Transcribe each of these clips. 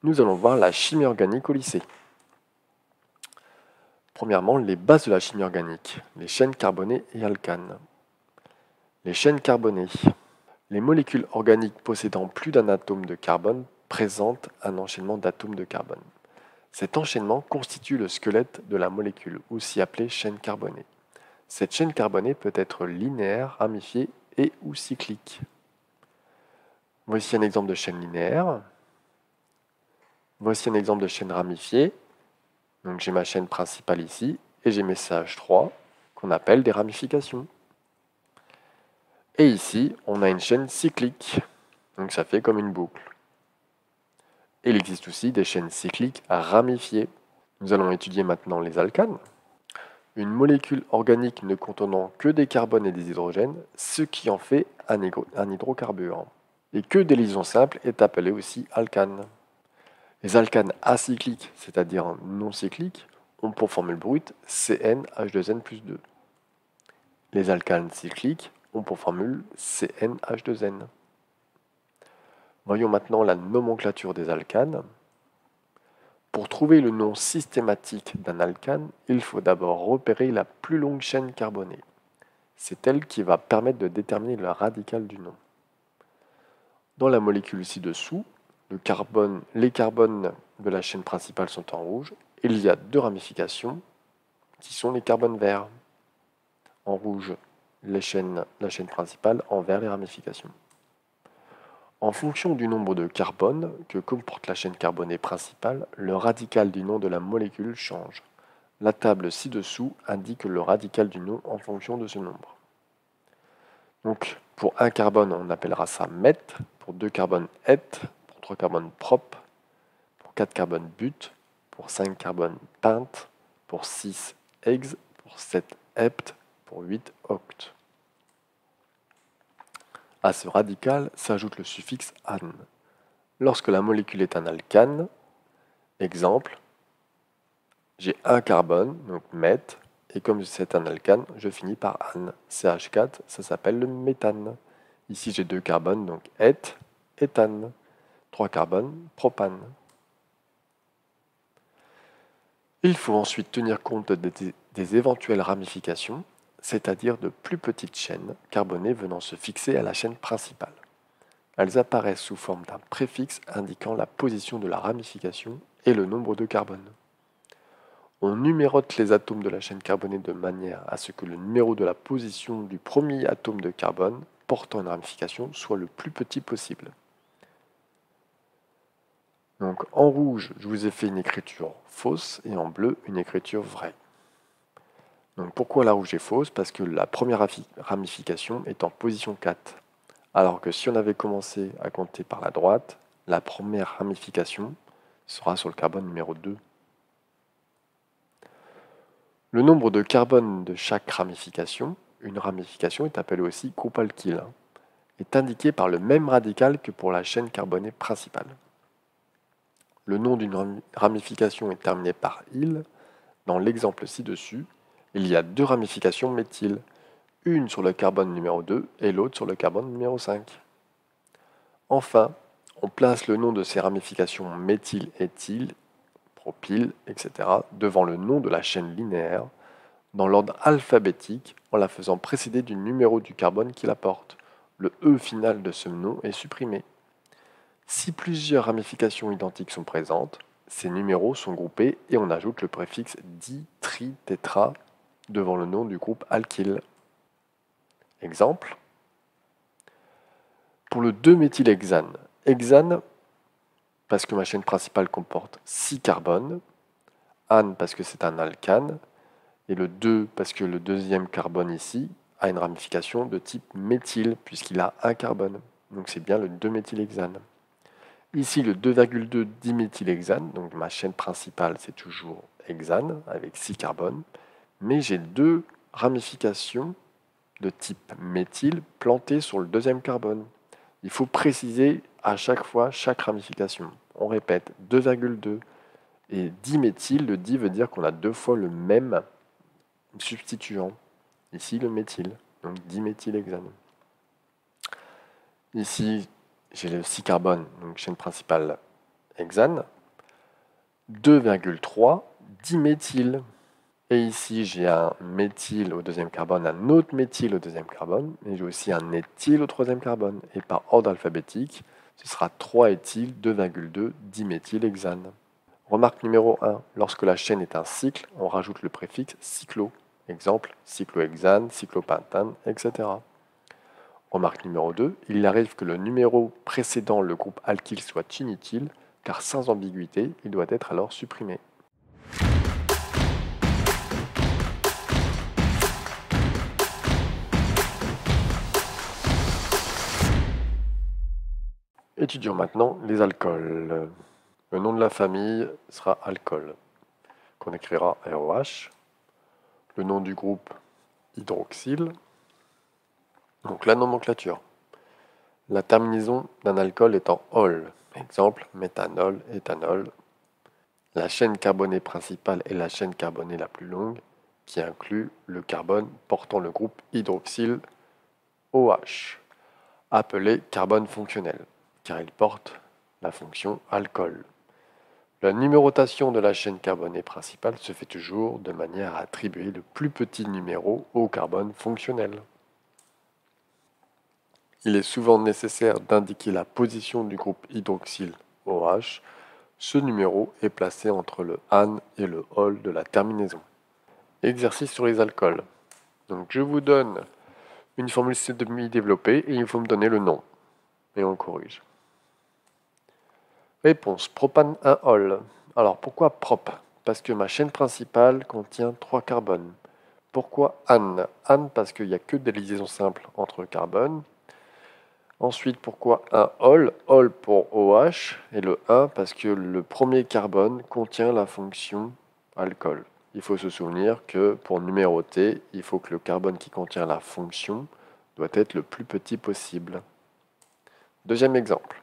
Nous allons voir la chimie organique au lycée. Premièrement, les bases de la chimie organique, les chaînes carbonées et alcanes. Les chaînes carbonées. Les molécules organiques possédant plus d'un atome de carbone présentent un enchaînement d'atomes de carbone. Cet enchaînement constitue le squelette de la molécule, aussi appelée chaîne carbonée. Cette chaîne carbonée peut être linéaire, ramifiée et ou cyclique. Voici un exemple de chaîne linéaire. Voici un exemple de chaîne ramifiée. Donc j'ai ma chaîne principale ici et j'ai mes CH3 qu'on appelle des ramifications. Et ici, on a une chaîne cyclique. Donc ça fait comme une boucle. Et il existe aussi des chaînes cycliques ramifiées. Nous allons étudier maintenant les alcanes. Une molécule organique ne contenant que des carbones et des hydrogènes, ce qui en fait un hydrocarbure. Et que des liaisons simples est appelé aussi alcane. Les alcanes acycliques, c'est-à-dire non cycliques, ont pour formule brute CnH2n plus 2. Les alcanes cycliques ont pour formule CnH2n. Voyons maintenant la nomenclature des alcanes. Pour trouver le nom systématique d'un alcane, il faut d'abord repérer la plus longue chaîne carbonée. C'est elle qui va permettre de déterminer le radical du nom. Dans la molécule ci-dessous, les carbones de la chaîne principale sont en rouge. Il y a deux ramifications qui sont les carbones verts. En rouge, la chaîne principale, en vert, les ramifications. En fonction du nombre de carbones que comporte la chaîne carbonée principale, le radical du nom de la molécule change. La table ci-dessous indique le radical du nom en fonction de ce nombre. Donc, pour un carbone, on appellera ça met, pour 2 carbones et, pour 3 carbones prop, pour 4 carbones but, pour 5 carbones pent, pour 6 ex, pour 7 hept, pour 8 oct. À ce radical s'ajoute le suffixe -an. Lorsque la molécule est un alcane, exemple, j'ai un carbone, donc met, et comme c'est un alcane, je finis par -an. CH4, ça s'appelle le méthane. Ici, j'ai 2 carbones, donc éthane. 3 carbones, propane. Il faut ensuite tenir compte des éventuelles ramifications, c'est-à-dire de plus petites chaînes carbonées venant se fixer à la chaîne principale. Elles apparaissent sous forme d'un préfixe indiquant la position de la ramification et le nombre de carbones. On numérote les atomes de la chaîne carbonée de manière à ce que le numéro de la position du premier atome de carbone portant une ramification soit le plus petit possible. Donc en rouge, je vous ai fait une écriture fausse et en bleu, une écriture vraie. Donc pourquoi la rouge est fausse? Parce que la première ramification est en position 4. Alors que si on avait commencé à compter par la droite, la première ramification sera sur le carbone numéro 2. Le nombre de carbones de chaque ramification, une ramification est appelée aussi groupe alkyle, est indiqué par le même radical que pour la chaîne carbonée principale. Le nom d'une ramification est terminé par -ile. Dans l'exemple ci-dessus, il y a 2 ramifications méthyle, une sur le carbone numéro 2 et l'autre sur le carbone numéro 5. Enfin, on place le nom de ces ramifications méthyle, éthyle, propyle, etc. devant le nom de la chaîne linéaire dans l'ordre alphabétique en la faisant précéder du numéro du carbone qui la porte. Le E final de ce nom est supprimé. Si plusieurs ramifications identiques sont présentes, ces numéros sont groupés et on ajoute le préfixe di, tri, tétra devant le nom du groupe alkyle. Exemple. Pour le 2-méthylhexane, hexane parce que ma chaîne principale comporte 6 carbones, ane parce que c'est un alcane, et le 2 parce que le deuxième carbone ici a une ramification de type méthyle puisqu'il a un carbone. Donc c'est bien le 2-méthylhexane. Ici, le 2,2 diméthylhexane, donc ma chaîne principale, c'est toujours hexane avec 6 carbones, mais j'ai 2 ramifications de type méthyle plantées sur le deuxième carbone. Il faut préciser à chaque fois chaque ramification. On répète, 2,2 et diméthyle, le di veut dire qu'on a 2 fois le même substituant. Ici, le méthyle, donc diméthylhexane. Ici, j'ai le 6 carbone, donc chaîne principale hexane. 2,3 diméthyle. Et ici, j'ai un méthyle au deuxième carbone, un autre méthyle au deuxième carbone, et j'ai aussi un éthyle au troisième carbone. Et par ordre alphabétique, ce sera 3 éthyle, 2,2 diméthylhexane. Remarque numéro 1, lorsque la chaîne est un cycle, on rajoute le préfixe cyclo. Exemple, cyclohexane, cyclopentane, etc. Remarque numéro 2, il arrive que le numéro précédant le groupe alkyle soit inutile, car sans ambiguïté, il doit être alors supprimé. Étudions maintenant les alcools. Le nom de la famille sera alcool, qu'on écrira ROH. Le nom du groupe hydroxyle. Donc la nomenclature. La terminaison d'un alcool est en ol. Exemple, méthanol, éthanol. La chaîne carbonée principale est la chaîne carbonée la plus longue, qui inclut le carbone portant le groupe hydroxyle OH, appelé carbone fonctionnel, car il porte la fonction alcool. La numérotation de la chaîne carbonée principale se fait toujours de manière à attribuer le plus petit numéro au carbone fonctionnel. Il est souvent nécessaire d'indiquer la position du groupe hydroxyle OH. Ce numéro est placé entre le an et le ol de la terminaison. Exercice sur les alcools. Donc je vous donne une formule semi-développée et il faut me donner le nom. Et on corrige. Réponse, propane 1-ol. Alors pourquoi prop? Parce que ma chaîne principale contient 3 carbones. Pourquoi an? An parce qu'il n'y a que des liaisons simples entre carbones. Ensuite, pourquoi un ol? Ol pour OH et le 1 parce que le premier carbone contient la fonction alcool. Il faut se souvenir que pour numéroter, il faut que le carbone qui contient la fonction doit être le plus petit possible. Deuxième exemple.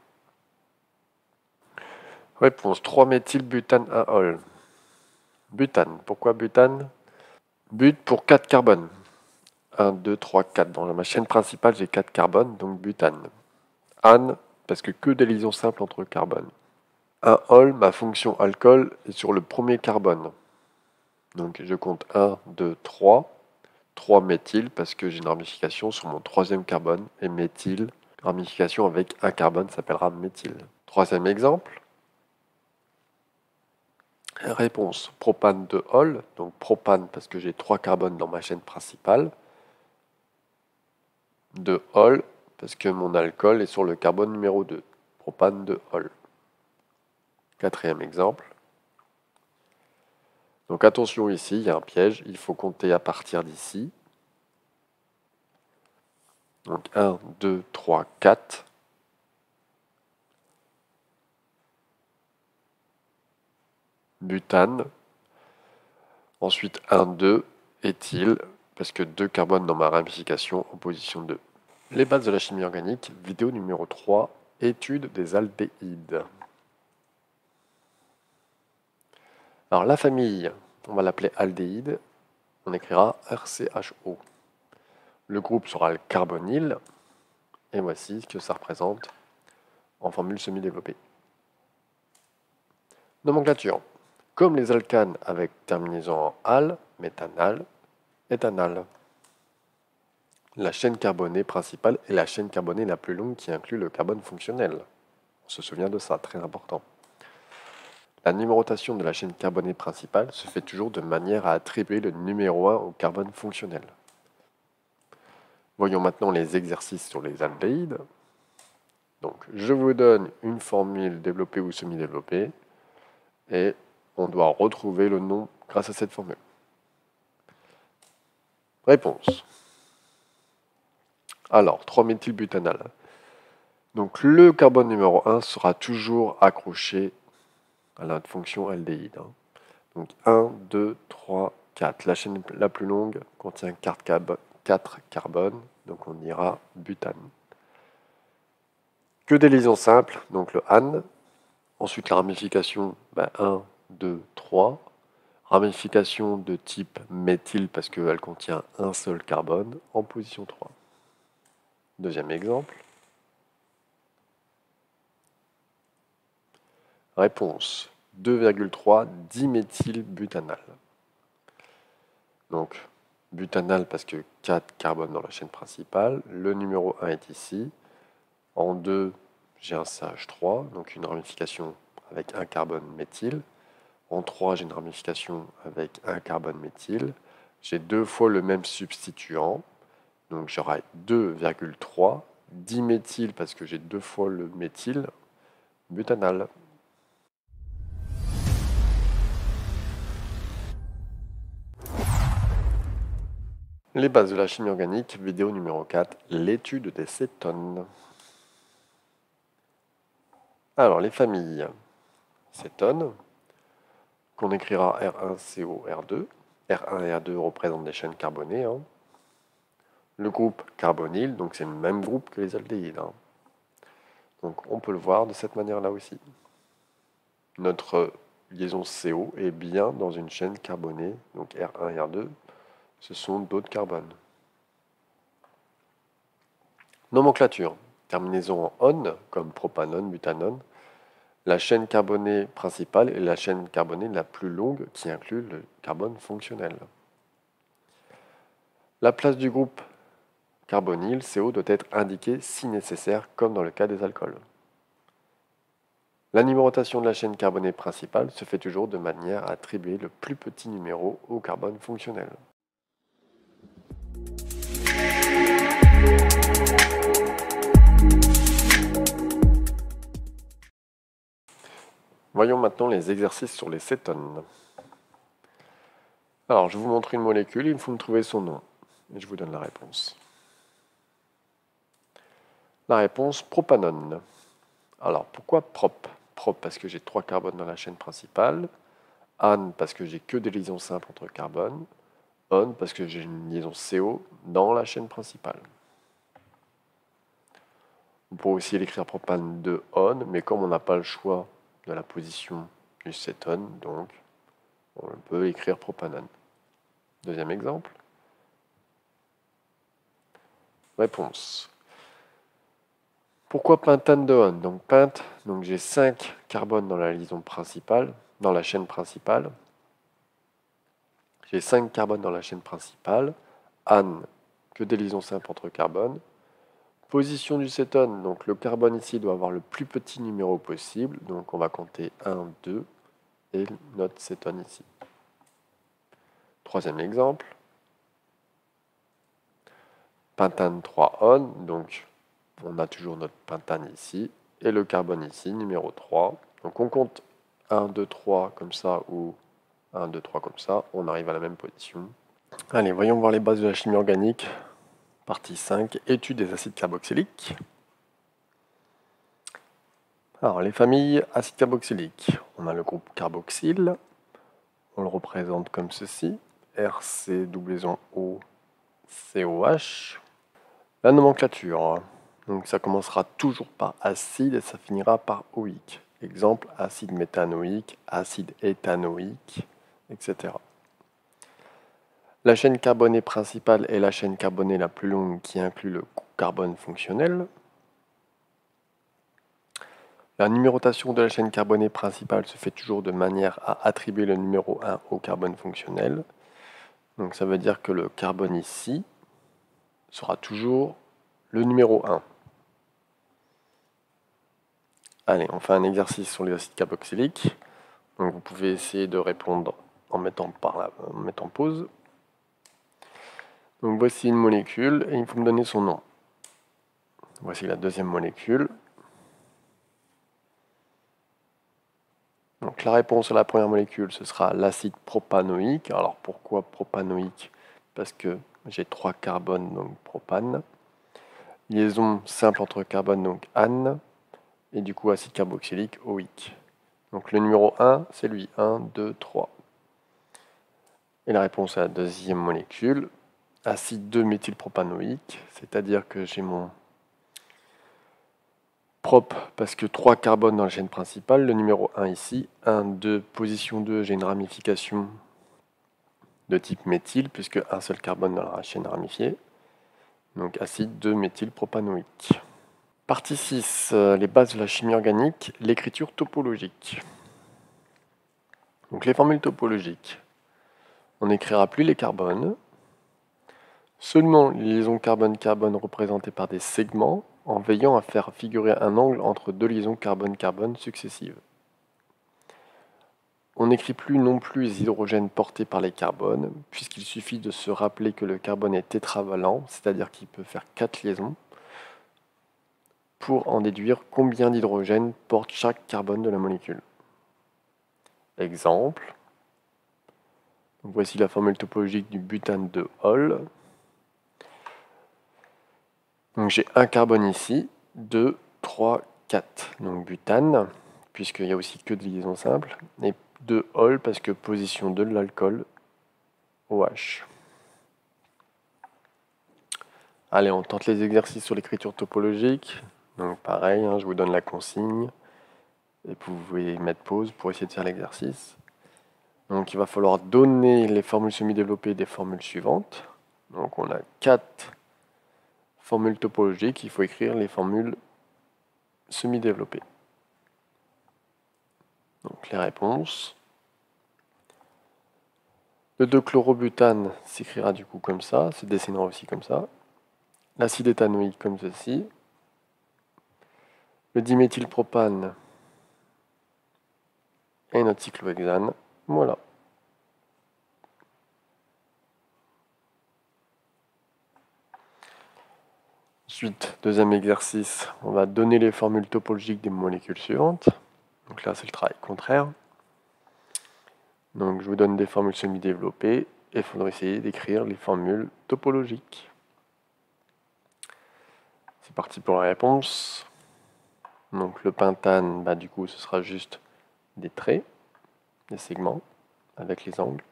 Réponse 3-méthylbutane 1-ol. Butane. Pourquoi butane? But pour 4 carbones. 1, 2, 3, 4. Dans ma chaîne principale, j'ai 4 carbones, donc butane. An, parce que des liaisons simples entre carbones. 1-ol, ma fonction alcool est sur le premier carbone. Donc je compte 1, 2, 3. 3 méthyle, parce que j'ai une ramification sur mon troisième carbone. Et méthyle, ramification avec un carbone s'appellera méthyle. Troisième exemple. Réponse, propane 2-ol, donc propane parce que j'ai 3 carbones dans ma chaîne principale. 2-ol parce que mon alcool est sur le carbone numéro 2, propane 2-ol. Quatrième exemple. Donc attention ici, il y a un piège, il faut compter à partir d'ici. Donc 1, 2, 3, 4. Butane. Ensuite 1, 2, éthyle, parce que 2 carbones dans ma ramification en position 2. Les bases de la chimie organique, vidéo numéro 3, étude des aldéhydes. Alors la famille, on va l'appeler aldéhyde, on écrira RCHO. Le groupe sera le carbonyle, et voici ce que ça représente en formule semi-développée. Nomenclature. Comme les alcanes avec terminaison en al, méthanal, éthanal. La chaîne carbonée principale est la chaîne carbonée la plus longue qui inclut le carbone fonctionnel. On se souvient de ça, très important. La numérotation de la chaîne carbonée principale se fait toujours de manière à attribuer le numéro 1 au carbone fonctionnel. Voyons maintenant les exercices sur les aldéhydes. Donc, je vous donne une formule développée ou semi-développée et on doit retrouver le nom grâce à cette formule. Réponse. Alors, 3-méthylbutanal. Donc, le carbone numéro 1 sera toujours accroché à la fonction aldéhyde. Donc, 1, 2, 3, 4. La chaîne la plus longue contient 4 carbones, donc on dira butane. Que des liaisons simples, donc le an. Ensuite, la ramification, 1, 2, 3. Ramification de type méthyle parce qu'elle contient un seul carbone en position 3. Deuxième exemple. Réponse 2,3 diméthylbutanal. Donc, butanal parce que 4 carbones dans la chaîne principale. Le numéro 1 est ici. En 2, j'ai un CH3, donc une ramification avec un carbone méthyle. En 3, j'ai une ramification avec un carbone méthyle. J'ai 2 fois le même substituant, donc j'aurai 2,3 diméthyl parce que j'ai 2 fois le méthyle, butanal. Les bases de la chimie organique, vidéo numéro 4, l'étude des cétones. Alors, les familles cétones, qu'on écrira R1COR2. R1 et R2 représentent des chaînes carbonées. Le groupe carbonyle, donc c'est le même groupe que les aldéhydes. Donc on peut le voir de cette manière-là aussi. Notre liaison CO est bien dans une chaîne carbonée, donc R1 et R2, ce sont d'autres carbones. Nomenclature. Terminaison en -on, comme propanone, butanone. La chaîne carbonée principale est la chaîne carbonée la plus longue qui inclut le carbone fonctionnel. La place du groupe carbonyle, CO, doit être indiquée si nécessaire, comme dans le cas des alcools. La numérotation de la chaîne carbonée principale se fait toujours de manière à attribuer le plus petit numéro au carbone fonctionnel. Voyons maintenant les exercices sur les cétones. Alors, je vous montre une molécule, il faut me trouver son nom. Et je vous donne la réponse. La réponse, propanone. Alors, pourquoi prop? Prop parce que j'ai 3 carbones dans la chaîne principale. An parce que j'ai que des liaisons simples entre carbones. On parce que j'ai une liaison CO dans la chaîne principale. On peut aussi l'écrire propane de on, mais comme on n'a pas le choix de la position du cétone, donc on peut écrire propanone. Deuxième exemple. Réponse. Pourquoi pentane de on? Donc pente, donc j'ai 5 carbones dans la liaison principale, dans la chaîne principale. J'ai 5 carbones dans la chaîne principale. An, que des liaisons simples entre carbones. Position du cétone, donc le carbone ici doit avoir le plus petit numéro possible, donc on va compter 1, 2, et notre cétone ici. Troisième exemple. Pentane 3-on, donc on a toujours notre pentane ici, et le carbone ici, numéro 3. Donc on compte 1, 2, 3 comme ça, ou 1, 2, 3 comme ça, on arrive à la même position. Allez, voyons voir les bases de la chimie organique. Partie 5, étude des acides carboxyliques. Alors, les familles acides carboxyliques. On a le groupe carboxyle. On le représente comme ceci. RC_O_COH. La nomenclature. Donc, ça commencera toujours par acide et ça finira par oïque. Exemple, acide méthanoïque, acide éthanoïque, etc. La chaîne carbonée principale est la chaîne carbonée la plus longue qui inclut le carbone fonctionnel. La numérotation de la chaîne carbonée principale se fait toujours de manière à attribuer le numéro 1 au carbone fonctionnel. Donc ça veut dire que le carbone ici sera toujours le numéro 1. Allez, on fait un exercice sur les acides carboxyliques. Donc vous pouvez essayer de répondre en mettant pause. Donc voici une molécule et il faut me donner son nom. Voici la deuxième molécule. Donc la réponse à la première molécule, ce sera l'acide propanoïque. Alors pourquoi propanoïque? Parce que j'ai 3 carbones, donc propane. Liaison simple entre carbones, donc ane. Et du coup, acide carboxylique, oïque. Donc le numéro 1, c'est lui. 1, 2, 3. Et la réponse à la deuxième molécule, acide 2-méthylpropanoïque, c'est-à-dire que j'ai mon prop parce que 3 carbones dans la chaîne principale, le numéro 1 ici, 1, 2, position 2, j'ai une ramification de type méthyle, puisque un seul carbone dans la chaîne ramifiée, donc acide 2-méthylpropanoïque. Partie 6, les bases de la chimie organique, l'écriture topologique. Donc les formules topologiques. On n'écrira plus les carbones, seulement les liaisons carbone-carbone représentées par des segments, en veillant à faire figurer un angle entre deux liaisons carbone-carbone successives. On n'écrit plus non plus les hydrogènes portés par les carbones, puisqu'il suffit de se rappeler que le carbone est tétravalent, c'est-à-dire qu'il peut faire 4 liaisons, pour en déduire combien d'hydrogènes porte chaque carbone de la molécule. Exemple. Donc voici la formule topologique du butane de Hall. Donc j'ai un carbone ici, 2, 3, 4. Donc butane, puisqu'il n'y a aussi que des liaisons simples, et 2 Hall parce que position 2 de l'alcool, OH. Allez, on tente les exercices sur l'écriture topologique. Donc pareil, je vous donne la consigne, et vous pouvez mettre pause pour essayer de faire l'exercice. Donc il va falloir donner les formules semi-développées des formules suivantes. Donc on a 4 formules topologiques, il faut écrire les formules semi-développées. Donc les réponses. Le 2-chlorobutane s'écrira du coup comme ça, se dessinera aussi comme ça. L'acide éthanoïque comme ceci. Le diméthylpropane et notre cyclohexane. Voilà. Ensuite, deuxième exercice, on va donner les formules topologiques des molécules suivantes. Donc là, c'est le travail contraire. Donc je vous donne des formules semi-développées et il faudra essayer d'écrire les formules topologiques. C'est parti pour la réponse. Donc le pentane, du coup, ce sera juste des traits, des segments avec les angles.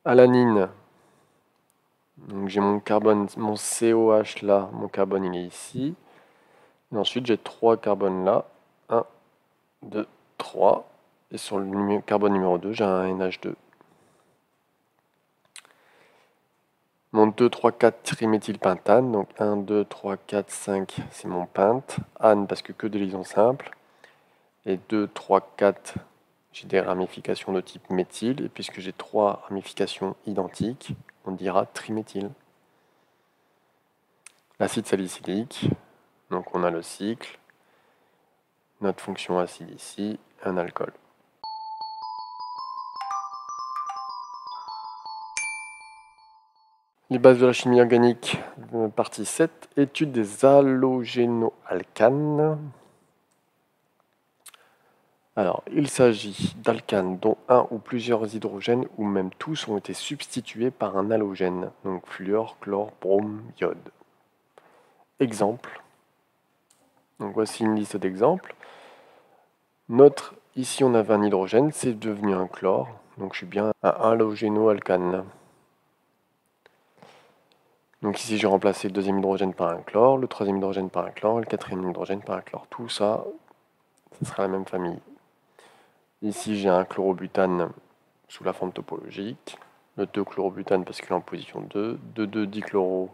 Alanine, donc j'ai mon carbone, mon COH là, mon carbone il est ici. Et ensuite j'ai 3 carbones là, 1, 2, 3. Et sur le carbone numéro 2, j'ai un NH2. Mon 2, 3, 4 triméthylpentane, donc 1, 2, 3, 4, 5, c'est mon pente. Ane parce que des liaisons simples. Et 2, 3, 4, j'ai des ramifications de type méthyle. Et puisque j'ai 3 ramifications identiques, on dira triméthyle. L'acide salicylique, donc on a le cycle, notre fonction acide ici, un alcool. Les bases de la chimie organique, partie 7, étude des halogénoalcanes. Alors, il s'agit d'alcanes dont un ou plusieurs hydrogènes ou même tous ont été substitués par un halogène, donc fluor, chlore, brome, iode. Exemple. Donc voici une liste d'exemples. Ici on avait un hydrogène, c'est devenu un chlore, donc je suis bien un halogénoalcane. Donc ici j'ai remplacé le deuxième hydrogène par un chlore, le troisième hydrogène par un chlore, le quatrième hydrogène par un chlore. Tout ça, ce sera la même famille. Ici j'ai un chlorobutane sous la forme topologique, le 2-chlorobutane parce qu'il est en position 2, 2,2-dichloro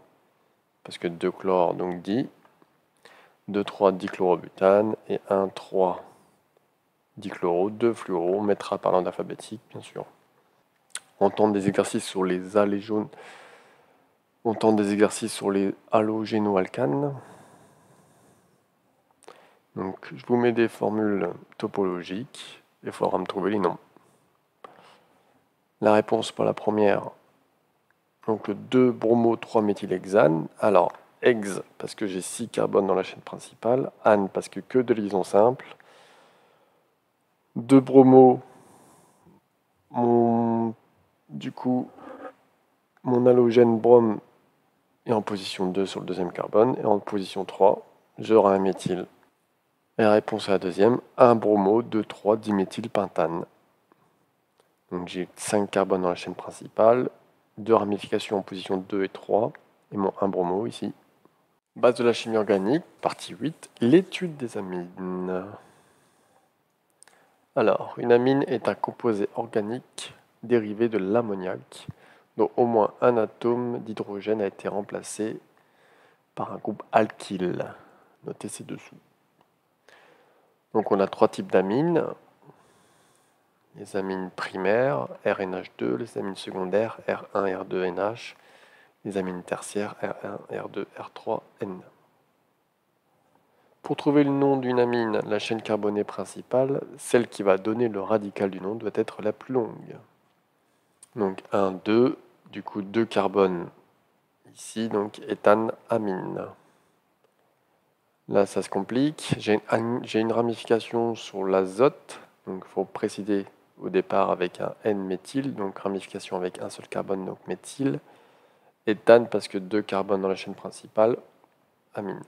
parce que 2 chlore, donc di, 2,3-dichlorobutane et 1,3-dichloro, 2 fluoro, on mettra par l'ordre alphabétique bien sûr. On tente des exercices sur les halogénoalcanes. Donc je vous mets des formules topologiques et il faudra me trouver les noms. La réponse pour la première, donc le 2-bromo 3-méthylhexane. Alors, hex parce que j'ai 6 carbones dans la chaîne principale, ane parce que de liaisons simples, 2-bromo, du coup, mon halogène brome est en position 2 sur le deuxième carbone, et en position 3, j'aurai un méthyle. Et la réponse à la deuxième, 1 bromo, 2, 3, diméthylpentane. Donc j'ai 5 carbones dans la chaîne principale, 2 ramifications en position 2 et 3, et mon 1 bromo ici. Base de la chimie organique, partie 8, l'étude des amines. Alors, une amine est un composé organique dérivé de l'ammoniac, dont au moins un atome d'hydrogène a été remplacé par un groupe alkyle. noter ci-dessous. Donc on a 3 types d'amines. Les amines primaires, RNH2, les amines secondaires, R1, R2, NH, les amines tertiaires, R1, R2, R3, N. Pour trouver le nom d'une amine, la chaîne carbonée principale, celle qui va donner le radical du nom, doit être la plus longue. Donc 1, 2, du coup 2 carbones ici, donc éthaneamine. Là, ça se complique. J'ai une ramification sur l'azote, donc il faut préciser au départ avec un N-méthyle, donc ramification avec un seul carbone, donc méthyle. Éthane parce que 2 carbones dans la chaîne principale, amine.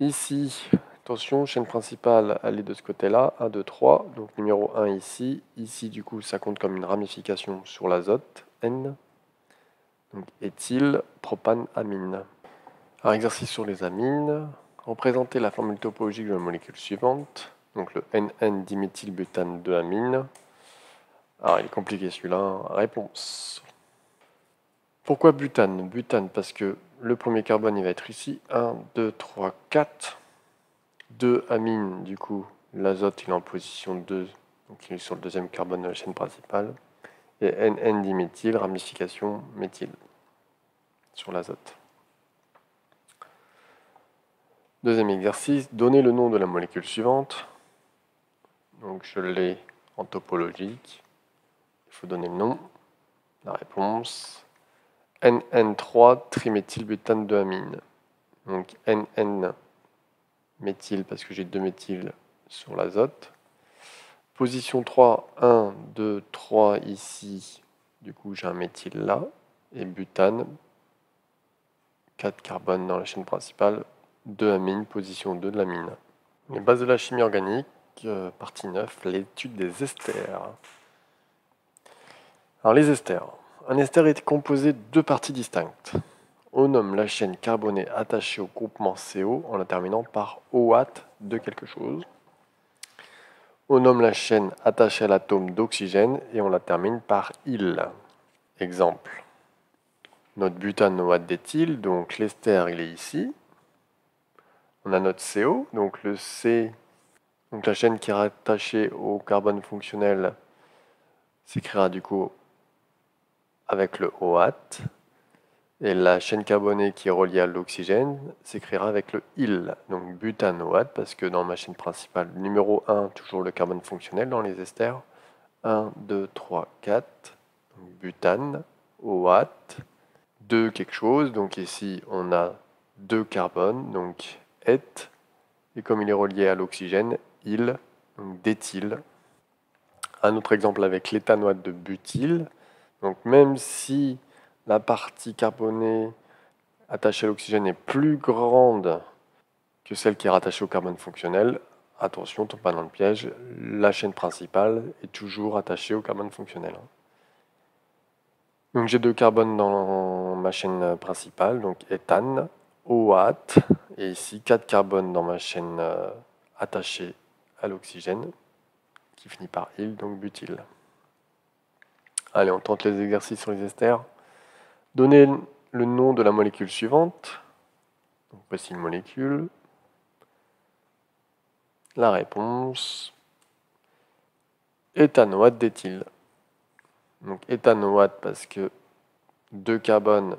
Ici, attention, chaîne principale, elle est de ce côté-là, 1, 2, 3, donc numéro 1 ici. Ici, du coup, ça compte comme une ramification sur l'azote, N. Donc éthyle, propane, amine. Un exercice sur les amines. Représenter la formule topologique de la molécule suivante. Donc le NN-diméthylbutane 2-amine. Alors il est compliqué celui-là. Réponse. Pourquoi butane? Butane parce que le premier carbone il va être ici. 1, 2, 3, 4. 2 amines, du coup l'azote il est en position 2. Donc il est sur le deuxième carbone de la chaîne principale. Et NN-diméthyl, ramification méthyle sur l'azote. Deuxième exercice, donner le nom de la molécule suivante. Donc je l'ai en topologique. Il faut donner le nom. La réponse, NN3 triméthylbutane 2-amine. Donc NN méthyle parce que j'ai 2 méthyles sur l'azote. Position 3, 1, 2, 3 ici. Du coup j'ai un méthyle là. Et butane, 4 carbones dans la chaîne principale. 2 amines, position 2 de l'amine. Les bases de la chimie organique, partie 9, l'étude des esters. Alors les esters. Un ester est composé de 2 parties distinctes. On nomme la chaîne carbonée attachée au groupement CO en la terminant par OAT de quelque chose. On nomme la chaîne attachée à l'atome d'oxygène et on la termine par IL. Exemple. Notre butanoate d'éthyle, donc l'ester il est ici. On a notre CO, donc le C, donc la chaîne qui est rattachée au carbone fonctionnel s'écrira du coup avec le OAT. Et la chaîne carbonée qui est reliée à l'oxygène s'écrira avec le IL, donc butanoate, parce que dans ma chaîne principale, numéro 1, toujours le carbone fonctionnel dans les esters. 1, 2, 3, 4, donc butane, OAT, 2 quelque chose, donc ici on a 2 carbones, donc et, et comme il est relié à l'oxygène, il, donc d'éthyle. Un autre exemple avec l'éthanoate de butyle, donc même si la partie carbonée attachée à l'oxygène est plus grande que celle qui est rattachée au carbone fonctionnel, attention, tombe pas dans le piège, la chaîne principale est toujours attachée au carbone fonctionnel. Donc j'ai 2 carbones dans ma chaîne principale, donc éthane, OAT, et ici 4 carbones dans ma chaîne attachée à l'oxygène, qui finit par il, donc butyle. Allez, on tente les exercices sur les esters. Donnez le nom de la molécule suivante. Donc, voici une molécule. La réponse, éthanoate d'éthyle. Donc éthanoate parce que 2 carbones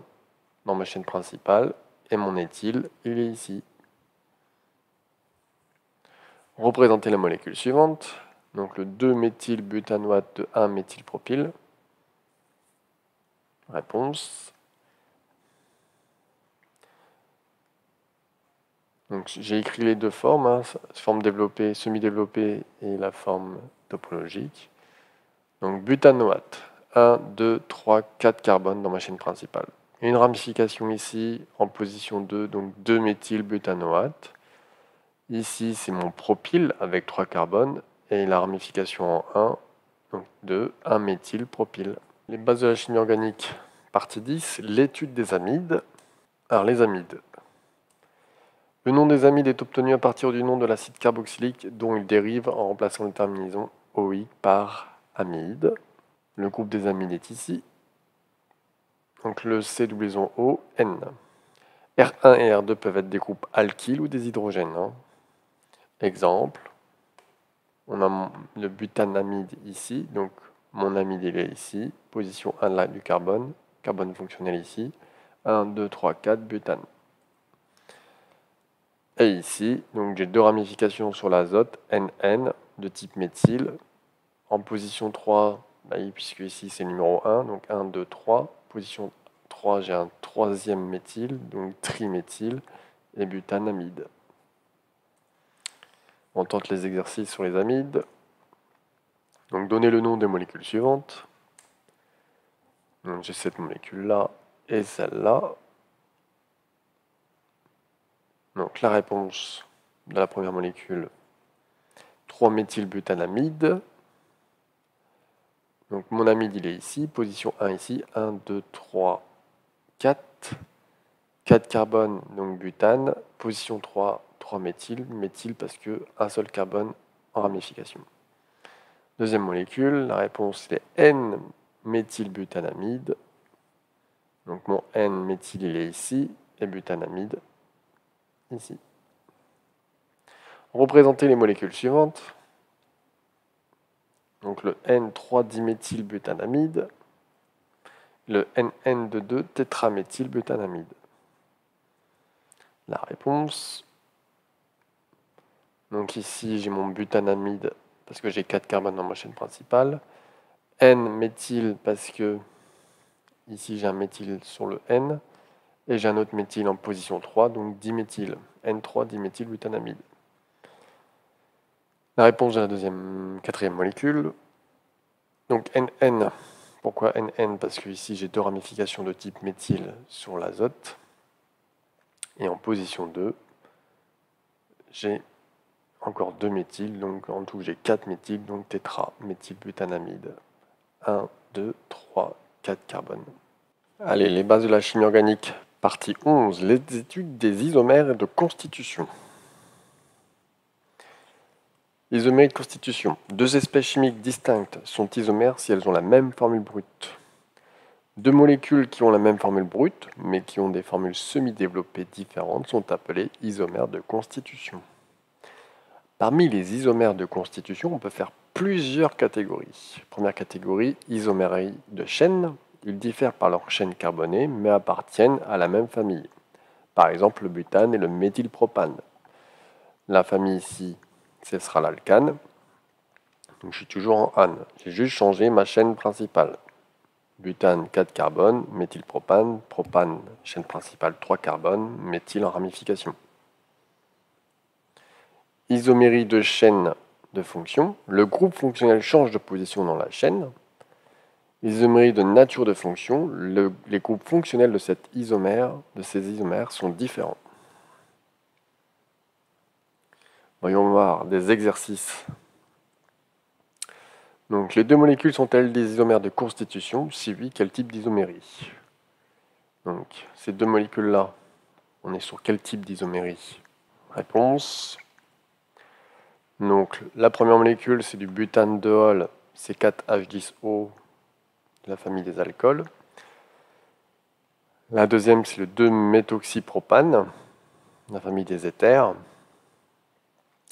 dans ma chaîne principale et mon éthyle, il est ici. Représenter la molécule suivante. Donc le 2-méthylbutanoate de 1-méthylpropyle. Réponse. Donc j'ai écrit les deux formes, hein, forme développée, semi-développée et la forme topologique. Donc butanoate, 1, 2, 3, 4 carbones dans ma chaîne principale. Et une ramification ici en position 2, donc 2-méthylbutanoate. Ici c'est mon propyle avec 3 carbones et la ramification en 1, donc 2, 1-méthylpropyle. Les bases de la chimie organique, partie 10, l'étude des amides. Alors les amides. Le nom des amides est obtenu à partir du nom de l'acide carboxylique dont il dérive en remplaçant la terminaison OI par amide. Le groupe des amides est ici. Donc le C doublon O, N. R1 et R2 peuvent être des groupes alkyles ou des hydrogènes. Hein. Exemple, on a le butanamide ici, donc mon amide il est ici, position 1 du carbone, carbone fonctionnel ici, 1, 2, 3, 4, butane. Et ici, donc j'ai deux ramifications sur l'azote, NN, de type méthyle. En position 3, puisque ici c'est le numéro 1, donc 1, 2, 3. Position 3, j'ai un troisième méthyle, donc triméthyle, et butanamide. On tente les exercices sur les amides. Donc donnez le nom des molécules suivantes. Donc j'ai cette molécule-là et celle-là. Donc la réponse de la première molécule, 3-méthylbutanamide. Donc mon amide il est ici, position 1 ici, 1, 2, 3, 4. 4 carbone, donc butane, position 3, 3-méthyle, méthyle parce que un seul carbone en ramification. Deuxième molécule, la réponse est N-méthylbutanamide. Donc mon N-méthyle il est ici, et butanamide ici. Représenter les molécules suivantes. Donc le N3-diméthylbutanamide, le NN22 tétraméthylbutanamide. La réponse. Donc ici j'ai mon butanamide parce que j'ai 4 carbones dans ma chaîne principale. N-méthyle parce que ici j'ai un méthyle sur le N. Et j'ai un autre méthyle en position 3, donc diméthyle. N3-diméthylbutanamide. La réponse de la quatrième molécule. Donc NN. Pourquoi NN? Parce que ici j'ai deux ramifications de type méthyle sur l'azote. Et en position 2, j'ai encore deux méthyles, donc en tout j'ai 4 méthyles, donc tétraméthylbutanamide. 1, 2, 3, 4 carbones. Allez, les bases de la chimie organique, partie 11, les études des isomères et de constitution. Isomérie de constitution. Deux espèces chimiques distinctes sont isomères si elles ont la même formule brute. Deux molécules qui ont la même formule brute, mais qui ont des formules semi-développées différentes, sont appelées isomères de constitution. Parmi les isomères de constitution, on peut faire plusieurs catégories. Première catégorie, isomérie de chaîne. Ils diffèrent par leur chaîne carbonée, mais appartiennent à la même famille. Par exemple, le butane et le méthylpropane. La famille ici, ce sera l'alcane. Donc je suis toujours en ane. J'ai juste changé ma chaîne principale. Butane, 4 carbones, méthylpropane, propane, chaîne principale, 3 carbones, méthyle en ramification. Isomérie de chaîne de fonction. Le groupe fonctionnel change de position dans la chaîne. Isomérie de nature de fonction. Les groupes fonctionnels de ces isomères sont différents. Voyons voir des exercices. Donc les deux molécules sont-elles des isomères de constitution? Si oui, quel type d'isomérie? Donc ces deux molécules-là, on est sur quel type d'isomérie? Réponse. Donc la première molécule, c'est du butanediol, C4H10O, de la famille des alcools. La deuxième, c'est le 2-méthoxypropane, de la famille des éthers.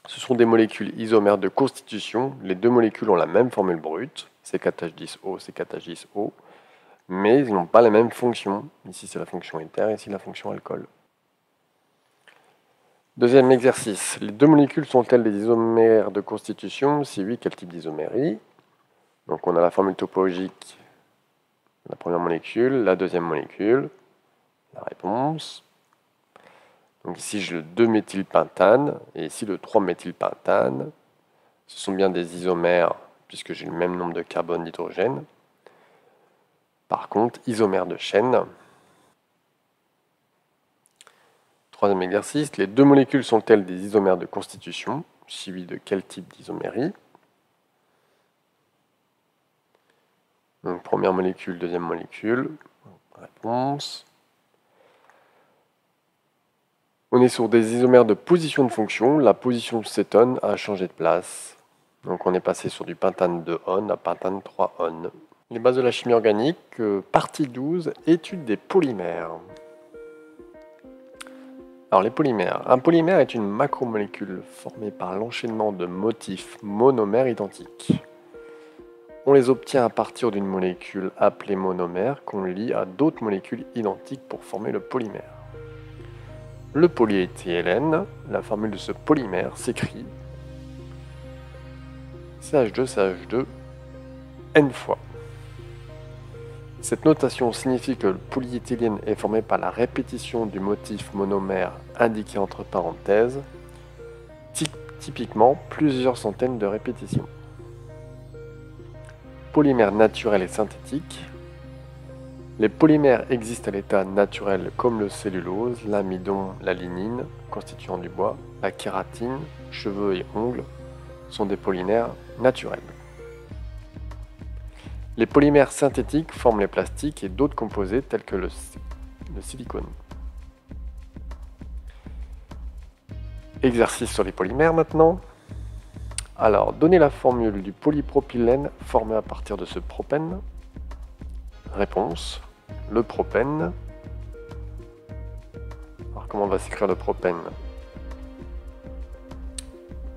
Ce sont des molécules isomères de constitution. Les deux molécules ont la même formule brute, C4H10O, C4H10O, mais ils n'ont pas la même fonction. Ici, c'est la fonction éther, ici, la fonction alcool. Deuxième exercice. Les deux molécules sont-elles des isomères de constitution? Si oui, quel type d'isomérie? Donc, on a la formule topologique de la première molécule, la deuxième molécule. La réponse. Donc ici, j'ai le 2-méthylpentane et ici le 3-méthylpentane. Ce sont bien des isomères puisque j'ai le même nombre de carbone d'hydrogène. Par contre, isomères de chaîne. Troisième exercice, les deux molécules sont-elles des isomères de constitution? Si oui, de quel type d'isomérie? Donc première molécule, deuxième molécule. Réponse. On est sur des isomères de position de fonction. La position cétone a changé de place. Donc on est passé sur du pentane 2-on à pentane 3-on. Les bases de la chimie organique, partie 12, étude des polymères. Alors les polymères. Un polymère est une macromolécule formée par l'enchaînement de motifs monomères identiques. On les obtient à partir d'une molécule appelée monomère qu'on lie à d'autres molécules identiques pour former le polymère. Le polyéthylène, la formule de ce polymère s'écrit CH2CH2 N fois. Cette notation signifie que le polyéthylène est formé par la répétition du motif monomère indiqué entre parenthèses, typiquement plusieurs centaines de répétitions. Polymères naturels et synthétiques. Les polymères existent à l'état naturel comme le cellulose, l'amidon, la lignine, constituant du bois, la kératine, cheveux et ongles, sont des polymères naturels. Les polymères synthétiques forment les plastiques et d'autres composés tels que le silicone. Exercice sur les polymères maintenant. Alors, donnez la formule du polypropylène formé à partir de ce propène. Réponse, le propène. Alors, comment on va s'écrire le propène?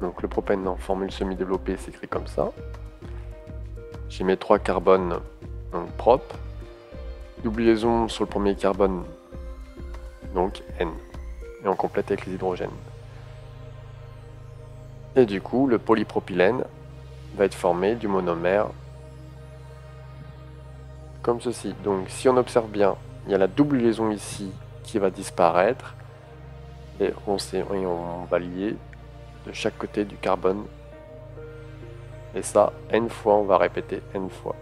Donc, le propène en formule semi-développée s'écrit comme ça. J'ai mes 3 carbones donc propres. Double liaison sur le premier carbone, donc N. Et on complète avec les hydrogènes. Et du coup, le polypropylène va être formé du monomère comme ceci. Donc si on observe bien, il y a la double liaison ici qui va disparaître. Et on va lier de chaque côté du carbone. Et ça, N fois, on va répéter N fois.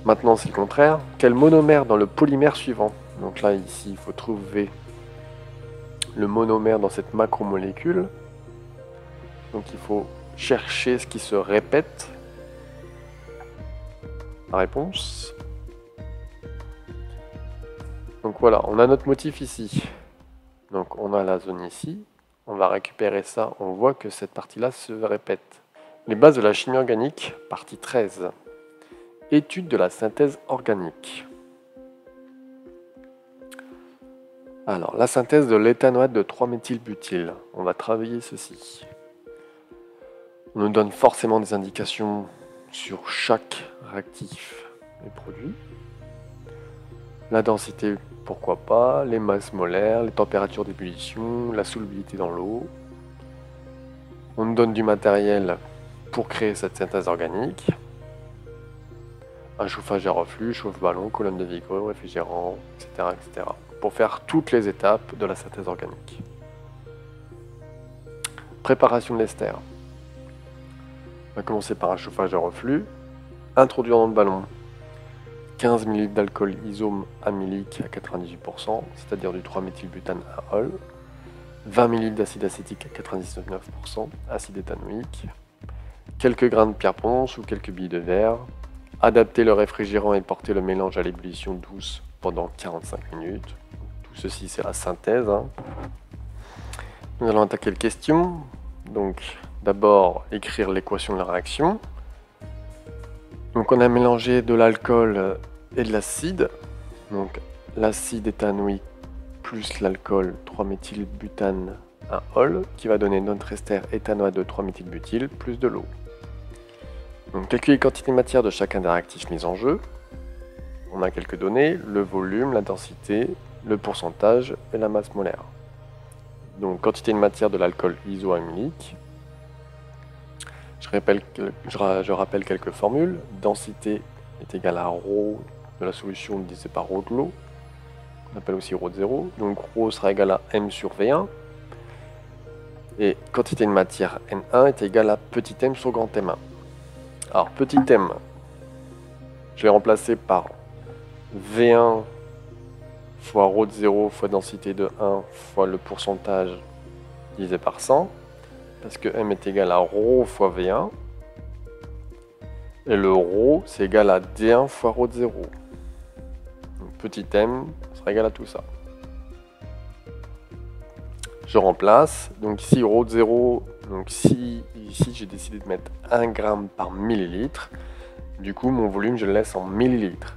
Maintenant, c'est le contraire. Quel monomère dans le polymère suivant? Donc là, ici, il faut trouver le monomère dans cette macromolécule. Donc il faut chercher ce qui se répète. La réponse. Donc voilà, on a notre motif ici. Donc on a la zone ici. On va récupérer ça. On voit que cette partie-là se répète. Les bases de la chimie organique, partie 13. Étude de la synthèse organique. Alors, la synthèse de l'éthanoate de 3-méthylbutyl. On va travailler ceci. On nous donne forcément des indications sur chaque réactif et produit. La densité, pourquoi pas, les masses molaires, les températures d'ébullition, la solubilité dans l'eau. On nous donne du matériel pour créer cette synthèse organique. Un chauffage à reflux, chauffe-ballon, colonne de Vigreux, réfrigérant, etc., etc. Pour faire toutes les étapes de la synthèse organique. Préparation de l'ester. On va commencer par un chauffage à reflux. Introduire dans le ballon 15 ml d'alcool isome amylique à 98%, c'est-à-dire du 3-méthylbutane à ol. 20 ml d'acide acétique à 99%, acide éthanoïque. Quelques grains de pierre ponce ou quelques billes de verre. Adapter le réfrigérant et porter le mélange à l'ébullition douce pendant 45 minutes. Tout ceci, c'est la synthèse. Nous allons attaquer les questions. Donc, d'abord, écrire l'équation de la réaction. Donc, on a mélangé de l'alcool et de l'acide. Donc, l'acide éthanoïque plus l'alcool 3-méthylbutane à ol, qui va donner notre ester éthanoate de 3-méthylbutyl plus de l'eau. Donc, calculer les quantités de matière de chacun des réactifs mis en jeu. On a quelques données, le volume, la densité, le pourcentage et la masse molaire. Donc, quantité de matière de l'alcool isoamylique. Je rappelle quelques formules. Densité est égale à ρ de la solution divisé par ρ de l'eau. On appelle aussi ρ de 0. Donc, ρ sera égal à m sur V1. Et quantité de matière N1 est égale à petit m sur grand M1. Alors, petit m, je l'ai remplacé par V1 fois ρ de 0 fois densité de 1 fois le pourcentage divisé par 100, parce que m est égal à ρ fois V1, et le ρ, c'est égal à D1 fois ρ de 0. Donc, petit m sera égal à tout ça. Je remplace, donc ici ρ de 0, donc si ici j'ai décidé de mettre 1 g par millilitre, du coup mon volume je le laisse en millilitres.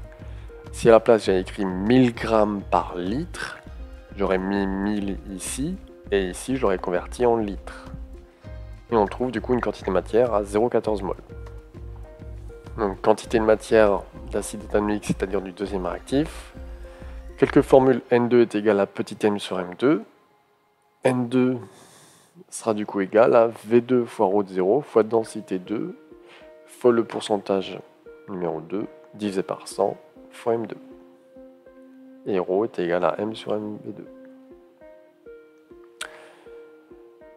Si à la place j'ai écrit 1000 g par litre, j'aurais mis 1000 ici, et ici, je l'aurais converti en litres. Et on trouve du coup une quantité de matière à 0,14 mol. Donc quantité de matière d'acide éthanoïque, c'est-à-dire du deuxième réactif. Quelques formules, N2 est égal à petit m sur M2. N2 sera du coup égal à V2 fois ρ de 0 fois densité 2 fois le pourcentage numéro 2 divisé par 100 fois M2. Et ρ est égal à M sur MV2.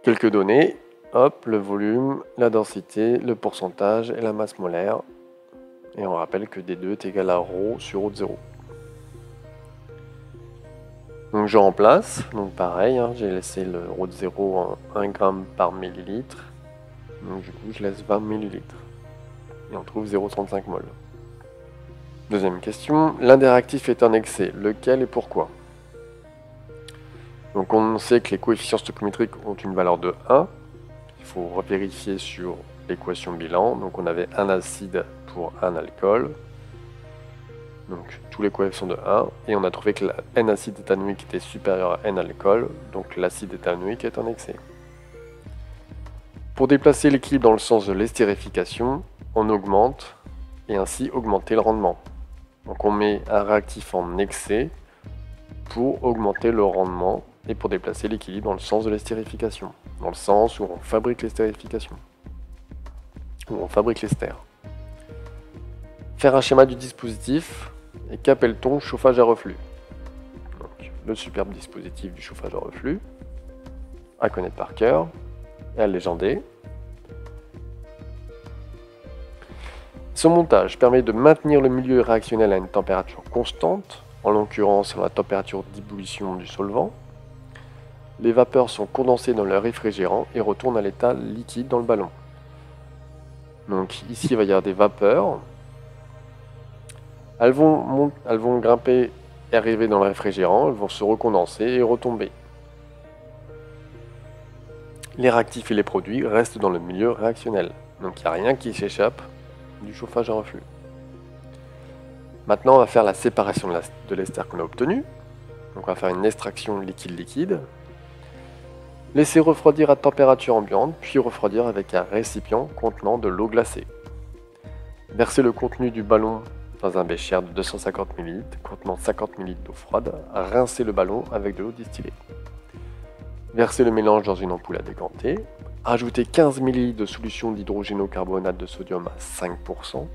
Quelques données, hop, le volume, la densité, le pourcentage et la masse molaire. Et on rappelle que D2 est égal à ρ sur ρ de 0. Donc je remplace, donc pareil, hein, j'ai laissé le ρ de 0 en 1 g par millilitre. Donc du coup je laisse 20 millilitres. Et on trouve 0,35 mol. Deuxième question, l'un des réactifs est en excès, lequel et pourquoi? Donc on sait que les coefficients stoichiométriques ont une valeur de 1. Il faut revérifier sur l'équation bilan. Donc on avait un acide pour un alcool. Donc tous les coefficients de 1. Et on a trouvé que la N-acide éthanoïque était supérieur à N-alcool. Donc l'acide éthanoïque est en excès. Pour déplacer l'équilibre dans le sens de l'estérification, on augmente et ainsi augmenter le rendement. Donc on met un réactif en excès pour augmenter le rendement et pour déplacer l'équilibre dans le sens de l'estérification, dans le sens où on fabrique l'estérification, où on fabrique l'ester. Faire un schéma du dispositif, et qu'appelle-t-on chauffage à reflux? Donc, le superbe dispositif du chauffage à reflux, à connaître par cœur, et à légender. Son montage permet de maintenir le milieu réactionnel à une température constante, en l'occurrence la température d'ébullition du solvant. Les vapeurs sont condensées dans le réfrigérant et retournent à l'état liquide dans le ballon. Donc ici il va y avoir des vapeurs. Elles vont grimper et arriver dans le réfrigérant, elles vont se recondenser et retomber. Les réactifs et les produits restent dans le milieu réactionnel. Donc il n'y a rien qui s'échappe du chauffage à reflux. Maintenant on va faire la séparation de l'ester qu'on a obtenu. Donc on va faire une extraction liquide-liquide. Laisser refroidir à température ambiante, puis refroidir avec un récipient contenant de l'eau glacée. Verser le contenu du ballon dans un bécher de 250 ml contenant 50 ml d'eau froide. Rincer le ballon avec de l'eau distillée. Verser le mélange dans une ampoule à décanter. Ajouter 15 ml de solution d'hydrogénocarbonate de sodium à 5%.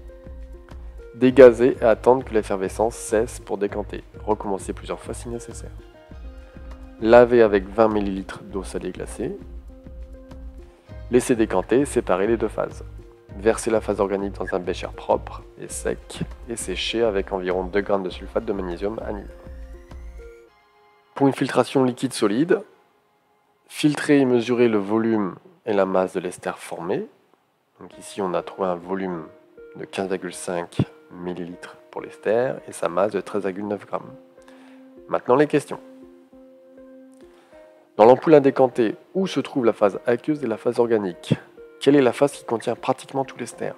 Dégazer et attendre que l'effervescence cesse pour décanter. Recommencer plusieurs fois si nécessaire. Laver avec 20 ml d'eau salée glacée. Laisser décanter, séparer les deux phases. Verser la phase organique dans un bécher propre et sec et sécher avec environ 2 g de sulfate de magnésium anhydre. Pour une filtration liquide solide, filtrer et mesurer le volume et la masse de l'ester formé. Donc ici on a trouvé un volume de 15,5 ml pour l'ester et sa masse de 13,9 g. Maintenant les questions. Dans l'ampoule à décanter, où se trouve la phase aqueuse et la phase organique? Quelle est la phase qui contient pratiquement tout l'ester?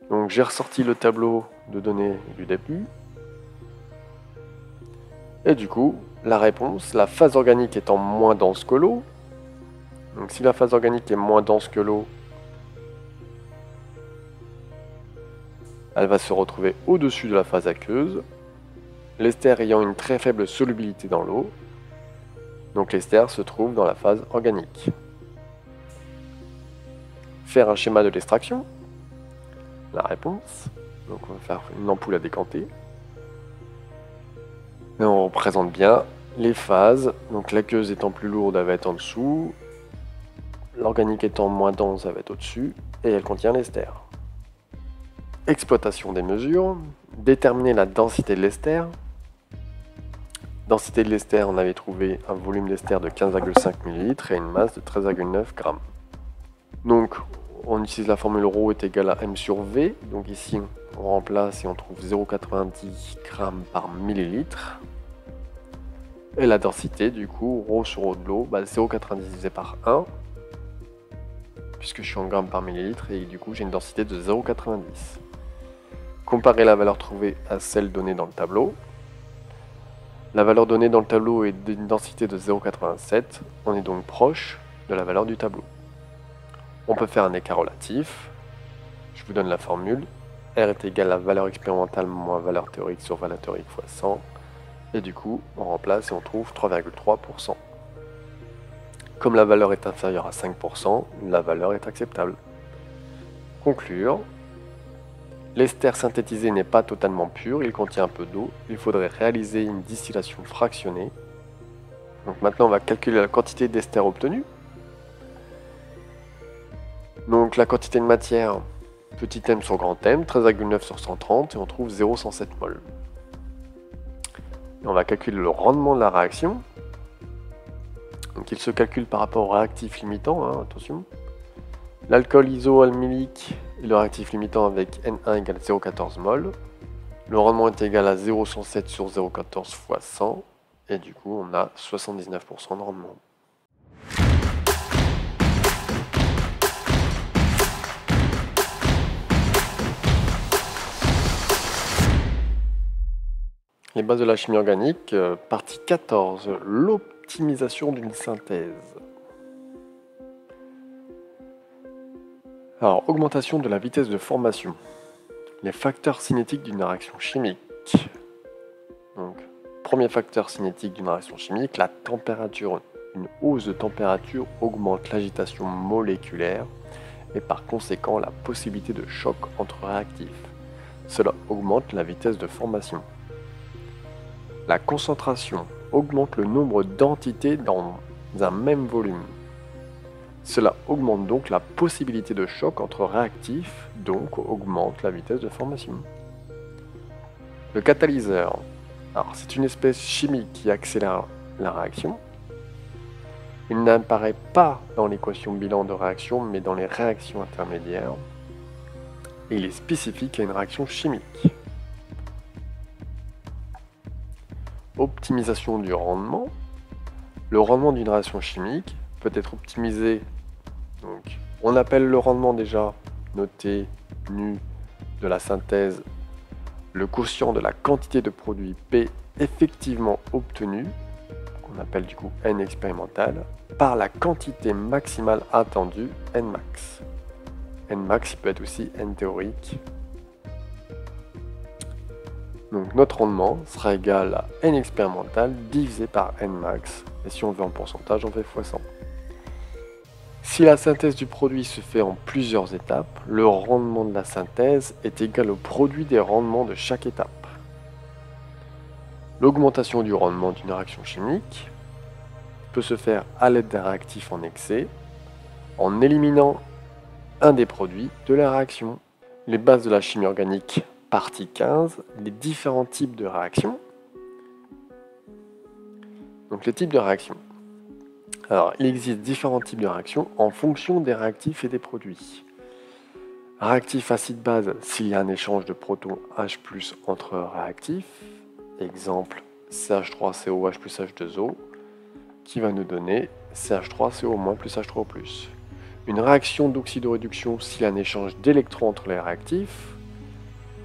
Donc j'ai ressorti le tableau de données du début. Et du coup, la réponse, la phase organique étant moins dense que l'eau. Donc si la phase organique est moins dense que l'eau, elle va se retrouver au-dessus de la phase aqueuse. L'ester ayant une très faible solubilité dans l'eau. Donc l'ester se trouve dans la phase organique. Faire un schéma de l'extraction. La réponse. Donc on va faire une ampoule à décanter. Et on représente bien les phases. Donc l'aqueuse étant plus lourde, elle va être en dessous. L'organique étant moins dense, elle va être au-dessus. Et elle contient l'ester. Exploitation des mesures. Déterminer la densité de l'ester. Densité de l'ester, on avait trouvé un volume d'ester de 15,5 ml et une masse de 13,9 g. Donc, on utilise la formule ρ est égal à m sur v. Donc ici, on remplace et on trouve 0,90 g par millilitre. Et la densité, du coup, ρ sur ρ de l'eau, 0,90 divisé par 1. Puisque je suis en grammes par millilitre et du coup, j'ai une densité de 0,90. Comparer la valeur trouvée à celle donnée dans le tableau. La valeur donnée dans le tableau est d'une densité de 0,87. On est donc proche de la valeur du tableau. On peut faire un écart relatif. Je vous donne la formule. R est égal à valeur expérimentale moins valeur théorique sur valeur théorique fois 100. Et du coup, on remplace et on trouve 3,3%. Comme la valeur est inférieure à 5%, la valeur est acceptable. Conclure. L'ester synthétisé n'est pas totalement pur, il contient un peu d'eau. Il faudrait réaliser une distillation fractionnée. Donc maintenant, on va calculer la quantité d'ester obtenue. Donc la quantité de matière, petit m sur grand M, 13,9 sur 130, et on trouve 0,107 mol. Et on va calculer le rendement de la réaction. Donc il se calcule par rapport au réactif limitant, hein, attention. L'alcool isoalmylique est le réactif limitant avec N1 égale 0,14 mol. Le rendement est égal à 0,107 sur 0,14 fois 100. Et du coup, on a 79% de rendement. Les bases de la chimie organique, partie 14, l'optimisation d'une synthèse. Alors, augmentation de la vitesse de formation. Les facteurs cinétiques d'une réaction chimique. Donc, premier facteur cinétique d'une réaction chimique, la température. Une hausse de température augmente l'agitation moléculaire et par conséquent la possibilité de choc entre réactifs. Cela augmente la vitesse de formation. La concentration augmente le nombre d'entités dans un même volume. Cela augmente donc la possibilité de choc entre réactifs, donc augmente la vitesse de formation. Le catalyseur, alors c'est une espèce chimique qui accélère la réaction. Il n'apparaît pas dans l'équation bilan de réaction, mais dans les réactions intermédiaires. Et il est spécifique à une réaction chimique. Optimisation du rendement. Le rendement d'une réaction chimique peut être optimisé. Donc, on appelle le rendement déjà noté nu de la synthèse le quotient de la quantité de produit P effectivement obtenu, qu'on appelle du coup N expérimental, par la quantité maximale attendue N max. N max peut être aussi N théorique. Donc notre rendement sera égal à N expérimental divisé par N max. Et si on veut en pourcentage, on fait fois 100. Si la synthèse du produit se fait en plusieurs étapes, le rendement de la synthèse est égal au produit des rendements de chaque étape. L'augmentation du rendement d'une réaction chimique peut se faire à l'aide d'un réactif en excès, en éliminant un des produits de la réaction. Les bases de la chimie organique, partie 15, les différents types de réactions. Donc les types de réactions. Alors, il existe différents types de réactions en fonction des réactifs et des produits. Réactif acide-base, s'il y a un échange de protons H+ entre réactifs, exemple CH3COH plus H2O, qui va nous donner CH3CO- plus H3O+. Une réaction d'oxydoréduction, s'il y a un échange d'électrons entre les réactifs,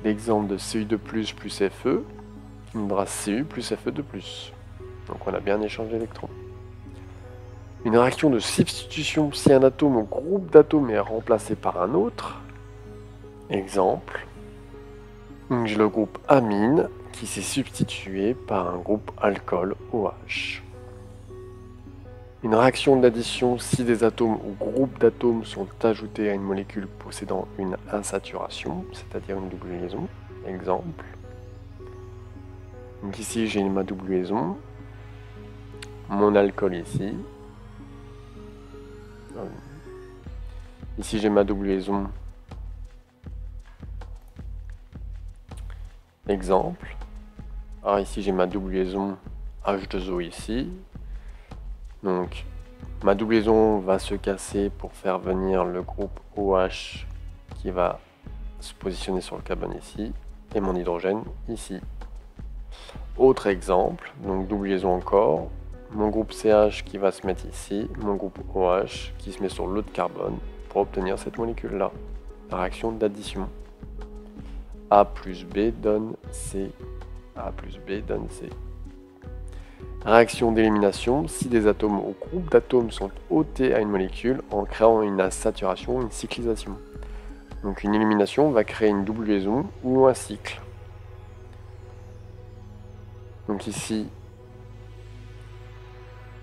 l'exemple de Cu2+, plus Fe, qui nous donnera Cu plus Fe2+. Donc on a bien un échange d'électrons. Une réaction de substitution, si un atome ou groupe d'atomes est remplacé par un autre, exemple, j'ai le groupe amine qui s'est substitué par un groupe alcool OH. Une réaction d'addition, si des atomes ou groupes d'atomes sont ajoutés à une molécule possédant une insaturation, c'est-à-dire une double liaison, exemple. Donc ici j'ai ma double liaison, mon alcool ici. Ici j'ai ma double liaison. Exemple. Alors ici j'ai ma double liaison H2O ici. Donc ma double liaison va se casser pour faire venir le groupe OH qui va se positionner sur le carbone ici et mon hydrogène ici. Autre exemple, donc double liaison encore. Mon groupe CH qui va se mettre ici, mon groupe OH qui se met sur l'autre carbone pour obtenir cette molécule-là. La réaction d'addition. A plus B donne C. A plus B donne C. Réaction d'élimination, si des atomes ou groupes d'atomes sont ôtés à une molécule en créant une asaturation, une cyclisation. Donc une élimination va créer une double liaison ou un cycle. Donc ici,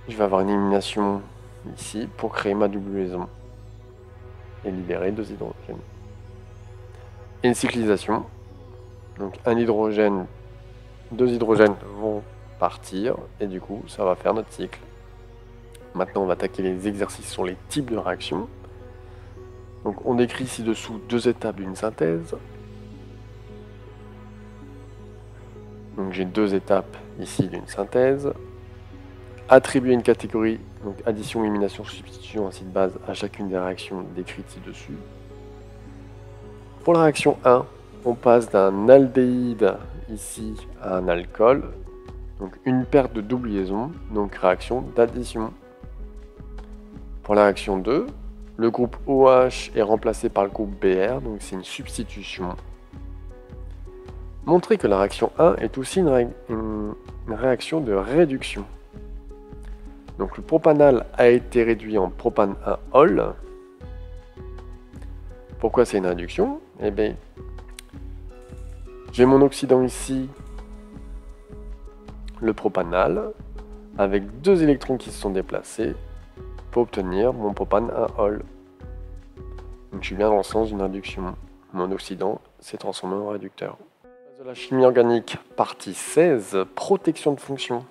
je vais avoir une élimination ici pour créer ma double liaison et libérer 2 hydrogènes. Et une cyclisation, donc un hydrogène, 2 hydrogènes vont partir et du coup ça va faire notre cycle. Maintenant on va attaquer les exercices sur les types de réactions. Donc on décrit ci-dessous 2 étapes d'une synthèse. Donc j'ai 2 étapes ici d'une synthèse. Attribuer une catégorie, donc addition, élimination, substitution, acide base à chacune des réactions décrites ci-dessus. Pour la réaction 1, on passe d'un aldéhyde ici à un alcool. Donc une perte de double liaison, donc réaction d'addition. Pour la réaction 2, le groupe OH est remplacé par le groupe BR, donc c'est une substitution. Montrer que la réaction 1 est aussi une réaction de réduction. Donc le propanal a été réduit en propane 1-ol. Pourquoi c'est une réduction? Eh bien, j'ai mon oxydant ici, le propanal, avec 2 électrons qui se sont déplacés pour obtenir mon propane 1-ol. Donc je suis bien dans le sens d'une réduction. Mon oxydant s'est transformé en réducteur. De la chimie organique, partie 16, protection de fonction.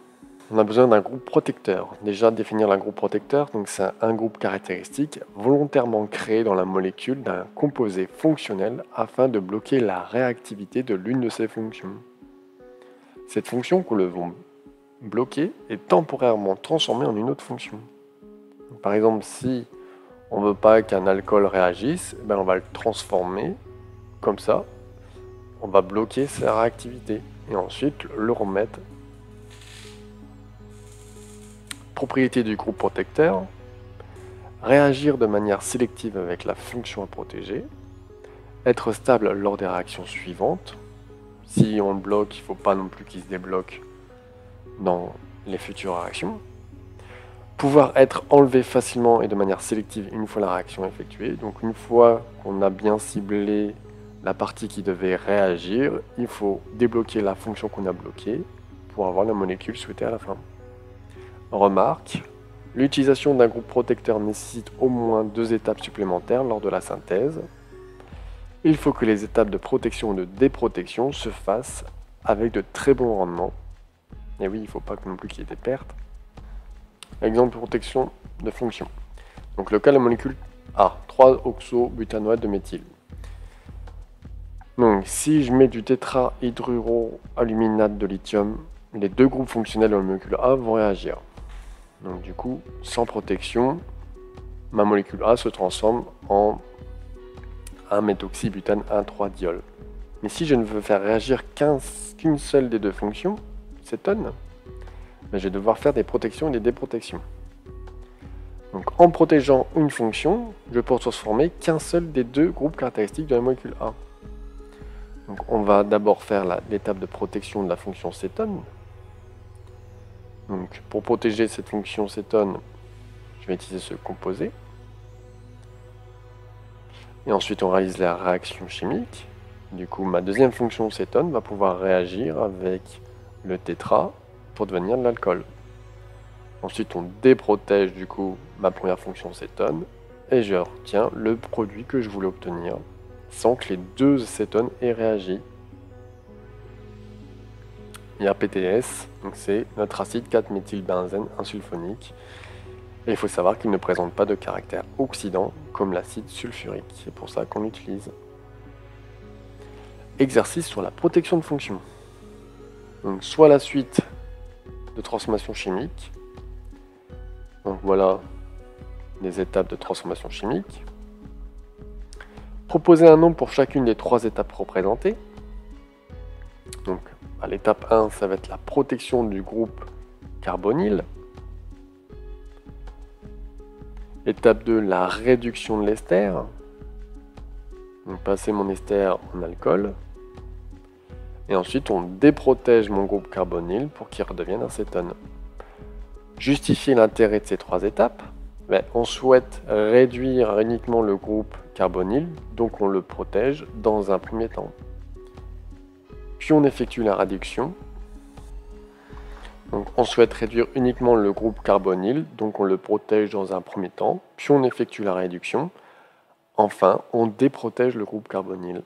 On a besoin d'un groupe protecteur. Déjà, définir un groupe protecteur, donc c'est un groupe caractéristique volontairement créé dans la molécule d'un composé fonctionnel afin de bloquer la réactivité de l'une de ses fonctions. Cette fonction que nous devons bloquer est temporairement transformée en une autre fonction. Donc, par exemple, si on ne veut pas qu'un alcool réagisse, ben on va le transformer comme ça. On va bloquer sa réactivité et ensuite le remettre. Propriété du groupe protecteur, réagir de manière sélective avec la fonction à protéger, être stable lors des réactions suivantes. Si on le bloque, il ne faut pas non plus qu'il se débloque dans les futures réactions. Pouvoir être enlevé facilement et de manière sélective une fois la réaction effectuée. Donc une fois qu'on a bien ciblé la partie qui devait réagir, il faut débloquer la fonction qu'on a bloquée pour avoir la molécule souhaitée à la fin. Remarque, l'utilisation d'un groupe protecteur nécessite au moins 2 étapes supplémentaires lors de la synthèse. Il faut que les étapes de protection ou de déprotection se fassent avec de très bons rendements. Et oui, il ne faut pas non plus qu'il y ait des pertes. Exemple de protection de fonction. Donc le cas de la molécule A, 3-oxobutanoate de méthyle. Donc si je mets du tétrahydruroaluminate de lithium, les 2 groupes fonctionnels de la molécule A vont réagir. Donc du coup, sans protection, ma molécule A se transforme en 1-méthoxybutane 1,3-diol. Mais si je ne veux faire réagir qu'une seule des 2 fonctions, cétone, ben je vais devoir faire des protections et des déprotections. Donc en protégeant une fonction, je peux transformer qu'un seul des 2 groupes caractéristiques de la molécule A. Donc on va d'abord faire l'étape de protection de la fonction cétone. Donc pour protéger cette fonction cétone, je vais utiliser ce composé. Et ensuite on réalise la réaction chimique. Du coup ma deuxième fonction cétone va pouvoir réagir avec le tétra pour devenir de l'alcool. Ensuite on déprotège du coup ma première fonction cétone et je retiens le produit que je voulais obtenir sans que les 2 cétones aient réagi. Il y a PTS, donc c'est notre acide 4-méthylbenzène insulfonique. Et il faut savoir qu'il ne présente pas de caractère oxydant comme l'acide sulfurique. C'est pour ça qu'on l'utilise. Exercice sur la protection de fonction. Donc soit la suite de transformation chimique. Donc voilà les étapes de transformation chimique. Proposer un nom pour chacune des 3 étapes représentées. Donc à l'étape 1, ça va être la protection du groupe carbonyle. Étape 2, la réduction de l'ester. Donc passer mon ester en alcool. Et ensuite, on déprotège mon groupe carbonyle pour qu'il redevienne un cétone. Justifier l'intérêt de ces 3 étapes. On souhaite réduire uniquement le groupe carbonyle, donc on le protège dans un premier temps. Puis on effectue la réduction. Donc on souhaite réduire uniquement le groupe carbonyle, donc on le protège dans un premier temps. Puis on effectue la réduction. Enfin, on déprotège le groupe carbonyle.